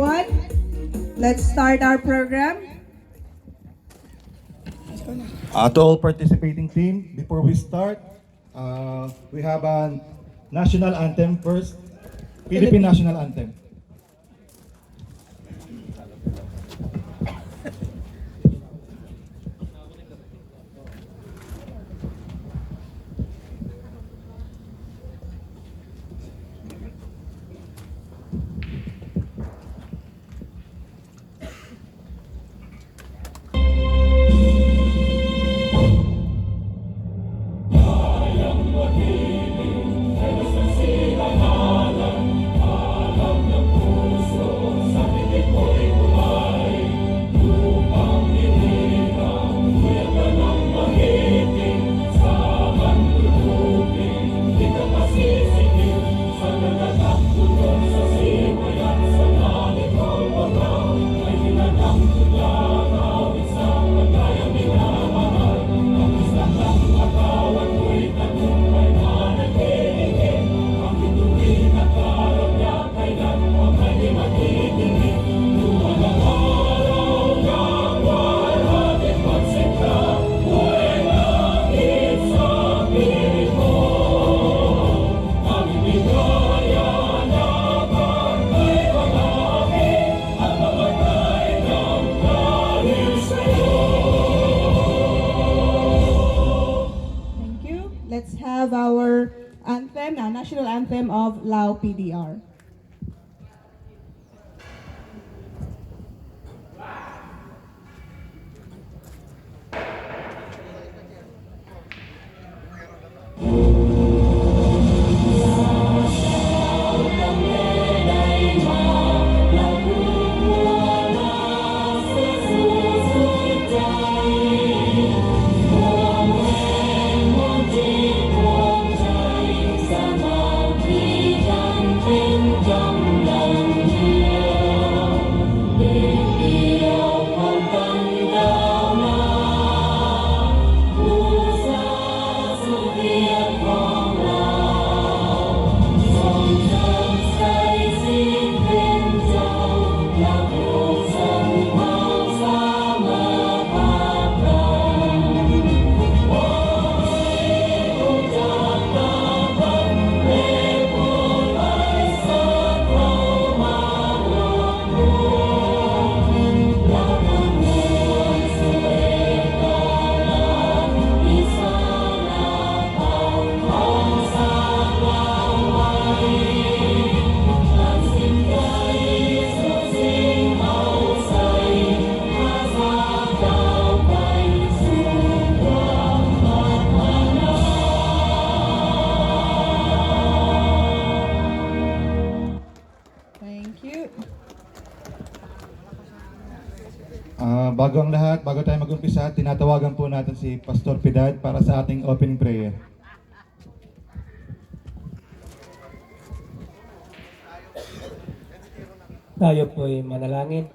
everyone. Let's start our program. To all participating team, before we start, we have a national anthem first. Philippine National Anthem. Thank you. Let's have our anthem, national anthem of Lao PDR. Thank you. Bago ang lahat, bago tayo mag-umpisa, tinatawagan po natin si Pastor Piedad para sa ating opening prayer. Tayo po'y manalangin.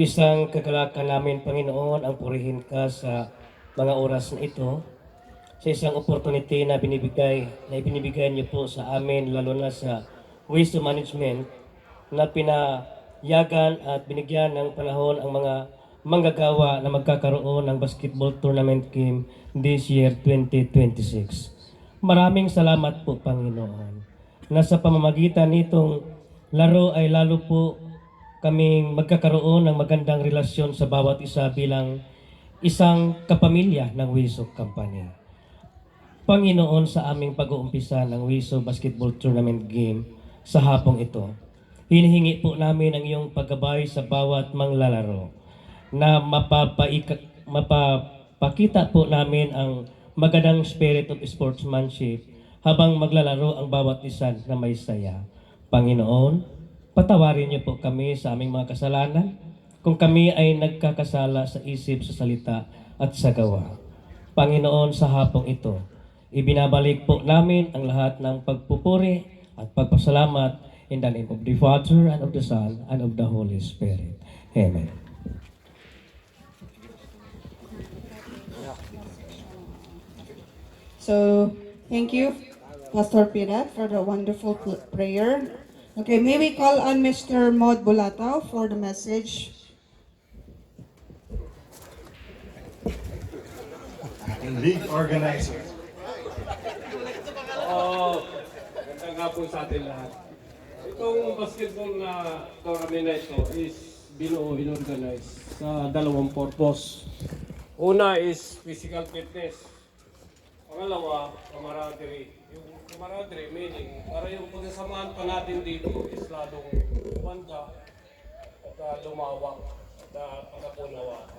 Isang kagalakan namin, Panginoon, ang purihin ka sa mga oras na ito, sa isang opportunity na ibinibigay niyo po sa amin, lalo na sa waste management, na pinayagan at binigyan ng panahon ang mga manggagawa na magkakaroon ng basketball tournament game this year 2026. Maraming salamat po, Panginoon, na sa pamamagitan nitong laro ay lalo po kaming magkakaroon ng magandang relasyon sa bawat isa bilang isang kapamilya ng Wisok Company. Panginoon, sa aming pag-uumpisa ng Wisok Basketball Tournament Game sa hapong ito, hinihingi po namin ang iyong paggabay sa bawat manglalaro na mapapakita po namin ang magandang spirit of sportsmanship habang maglalaro ang bawat isa na may saya. Panginoon, patawarin niyo po kami sa aming mga kasalanan kung kami ay nagkakasala sa isip, sa salita at sa gawa. Panginoon, sa hapong ito, ibinabalik po namin ang lahat ng pagpupuri at pagpasalamat in the name of the Father and of the Son and of the Holy Spirit. Amen. So, thank you, Pastor Piedad, for the wonderful prayer. Okay, may we call on Mr. Maud Bulatao for the message? League organizer. Oo, magandang hapon sa atin lahat. Itong basketball na tournament na ito is binuo, inorganize sa dalawang purpose. Una is physical fitness. Pangalawa, camaraderie. Yung camaraderie meaning, para yung pagsasamahan pa natin dito is lalong umanda at lumawak at pagkapunawa.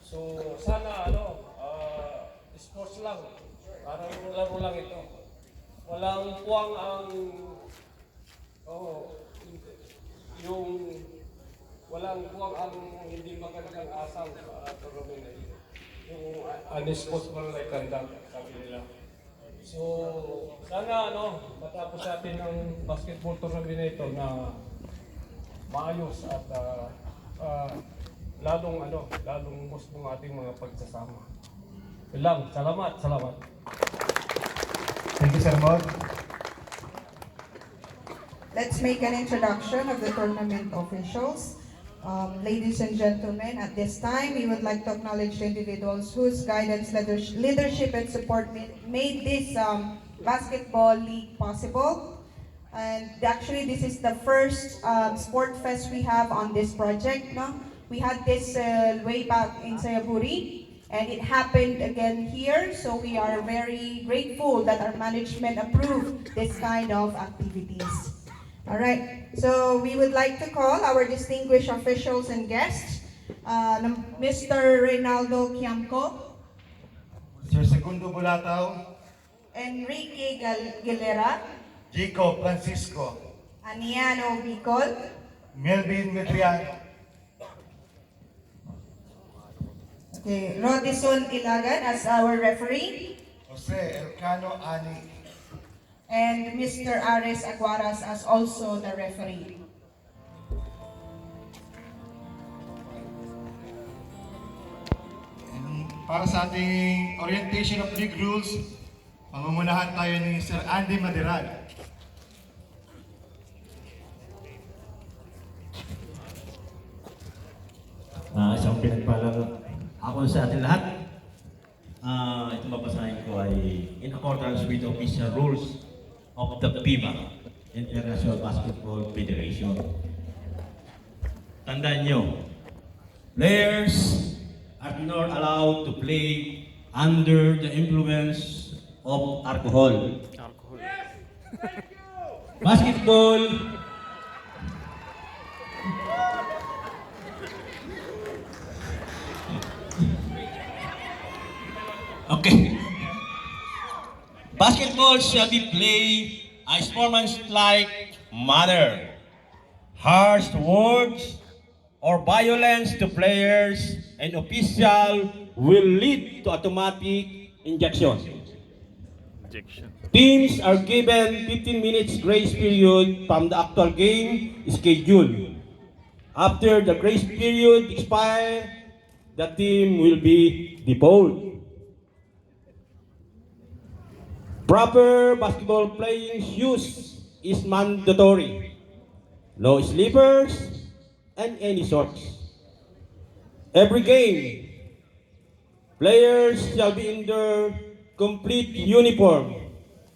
So sana sports lang. Parang laro lang ito. Walang puwang ang yung walang puwang ang hindi magandang asal sa tournament na ito. Yung unsportsmanlike like conduct, sabi nila. So sana matapos natin ang basketball tournament na ito na maayos at lalong gusto ng ating mga pagsasama. Yun lang, salamat. Thank you, Sir Mod. Let's make an introduction of the tournament officials. Ladies and gentlemen, at this time, we would like to acknowledge the individuals whose guidance, leadership, and support made this basketball league possible. And actually, this is the first sport fest we have on this project. No? We had this way back in Sayaburi, and it happened again here. So we are very grateful that our management approved this kind of activities. All right, so we would like to call our distinguished officials and guests, Mr. Reynaldo Quiamco, Sir Segundo Bulatao, Enrique Gilera, Jico Francisco, Aniano Bicol, Melvin Medriano, okay, Rodison Ilagan as our referee, Jose Elcano Ani, and Mr. Ares Aguaras as also the referee. And para sa ating orientation of league rules, pangungunahan tayo ni Sir Andy Maderal. Isang pinagpalang ako sa atin lahat. Itong babasahin ko ay in accordance with official rules of the FIBA, International Basketball Federation. Tandaan nyo, players are not allowed to play under the influence of alcohol. Basketball Okay. Basketball shall be played in sportsmanlike manner. Harsh words or violence to players and official will lead to automatic injection. Teams are given 15 minutes grace period from the actual game schedule. After the grace period expires, the team will be default. Proper basketball playing shoes is mandatory. No slippers and any shorts. Every game, players shall be in their complete uniform,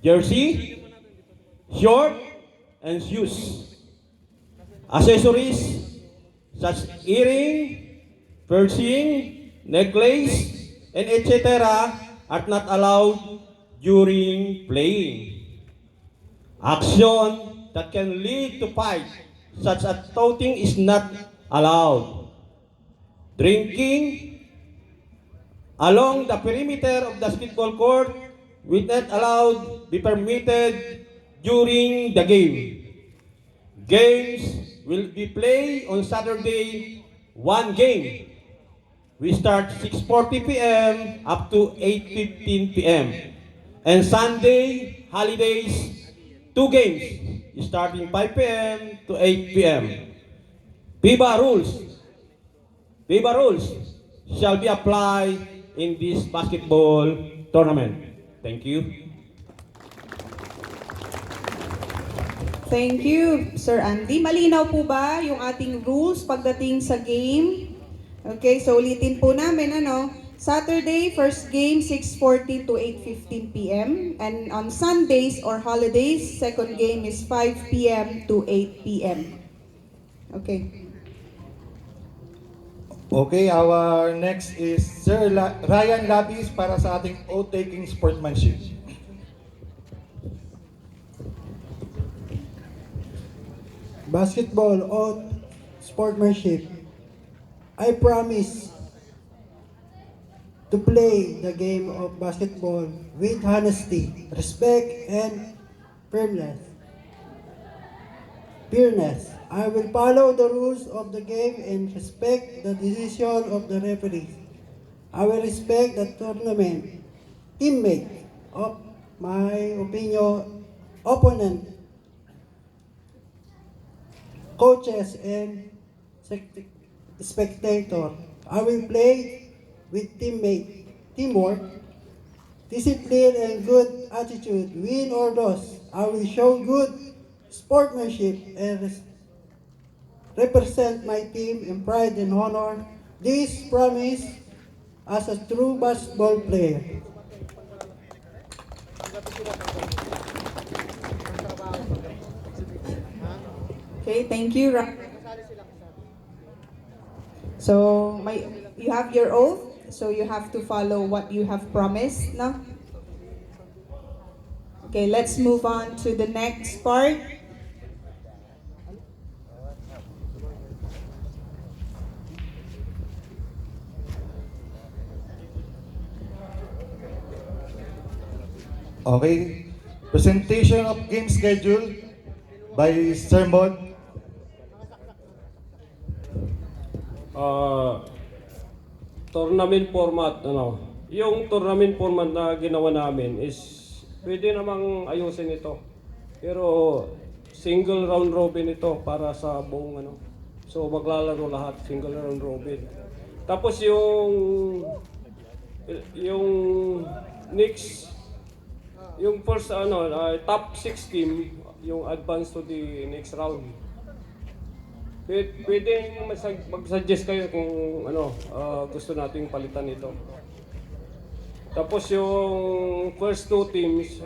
jersey, short, and shoes. Accessories such as earring, piercing, necklace, and etc. are not allowed during playing. Action that can lead to fight, such as touting, is not allowed. Drinking along the perimeter of the basketball court will not allowed be permitted during the game. Games will be played on Saturday, one game. We start 6:40 p.m. up to 8:15 p.m. And Sunday, holidays, 2 games, starting 5 p.m. to 8 p.m. FIBA rules shall be applied in this basketball tournament. Thank you. Thank you, Sir Andy. Malinaw po ba yung ating rules pagdating sa game? Okay, so ulitin po namin Saturday, first game 6:40 to 8:15 p.m. And on Sundays or holidays, second game is 5 p.m. to 8 p.m. Okay. Okay, our next is Sir Ryan Labis para sa ating oath-taking sportsmanship. Basketball oath sportsmanship. I promise to play the game of basketball with honesty, respect, and firmness. I will follow the rules of the game and respect the decision of the referees. I will respect the tournament, teammate of my opponent, coaches, and spectator. I will play with teamwork, discipline, and good attitude. Win or lose, I will show good sportsmanship and represent my team in pride and honor. This promise as a true basketball player. Okay, thank you. So, you have your oath, so you have to follow what you have promised, no? Okay, let's move on to the next part. Okay, presentation of game schedule by Sir Mod. Tournament format, yung tournament format na ginawa namin is pwede namang ayusin ito. Pero single round robin ito para sa buong So maglalaro lahat, single round robin. Tapos yung next, yung first top 6 team, yung advance to the next round. Pwede mag-suggest kayo kung gusto nating palitan ito. Tapos yung first 2 teams,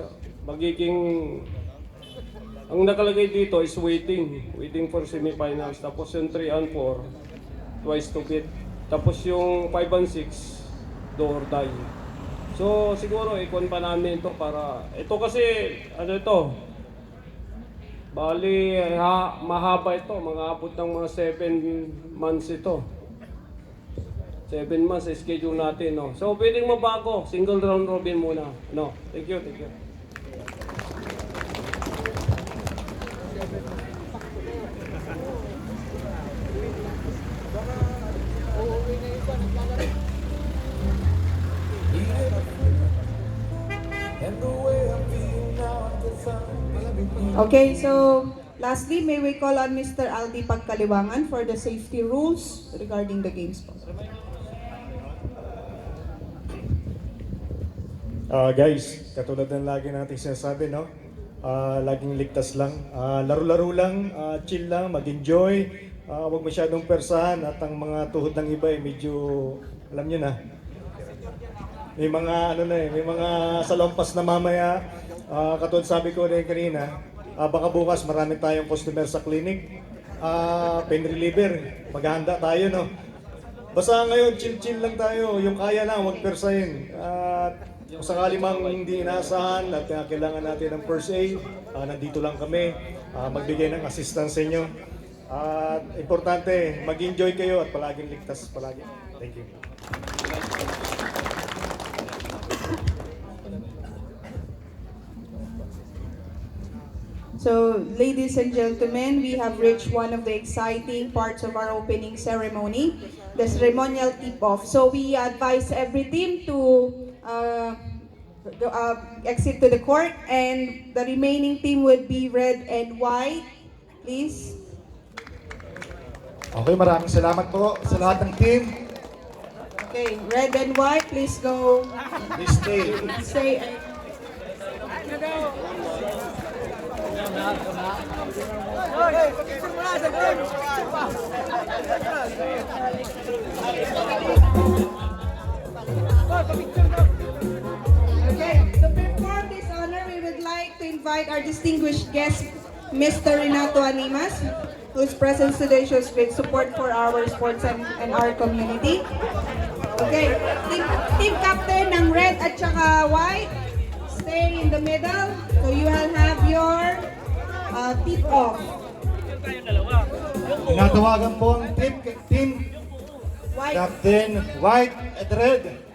ang nakalagay dito is waiting for semifinals. Tapos yung 3 and 4, twice to beat. Tapos yung 5 and 6, do or die. So siguro ikon pa namin ito para, ito kasi bali mahaba ito, mga abot ng mga 7 months ito. 7 months sa schedule natin, So pwedeng mabago, single round robin muna. Thank you. Okay, so lastly, may we call on Mr. Aldi Pagkaliwangan for the safety rules regarding the games po. Guys, katulad ng lagi natin sinasabi, laging ligtas lang, laro-laro lang, chill lang, mag-enjoy, huwag masyadong persahan at ang mga tuhod ng iba medyo, alam nyo na, may mga may mga salampas na mamaya, katulad sabi ko rin kanina, baka bukas marami tayong customer sa clinic, pain reliever, maghahanda tayo, Basta ngayon, chill-chill lang tayo, yung kaya lang, huwag persahin. Kung sakali mang hindi inaasahan at kailangan natin ng first aid, nandito lang kami, magbigay ng assistance sa inyo. Importante, mag-enjoy kayo at palaging ligtas palagi. Thank you. So, ladies and gentlemen, we have reached one of the exciting parts of our opening ceremony, the ceremonial tip-off. So, we advise every team to exit to the court, and the remaining team would be red and white. Please. Okay, maraming salamat po sa lahat ng team. Okay, red and white, please go. Please stay. Stay. Okay, to perform this honor, we would like to invite our distinguished guest, Mr. Renato Animas, whose presence today shows great support for our sports and our community. Okay, team captain ng red at saka white, stay in the middle, so you will have your tip-off. Tinatawagan po ang team White. Captain White at Red.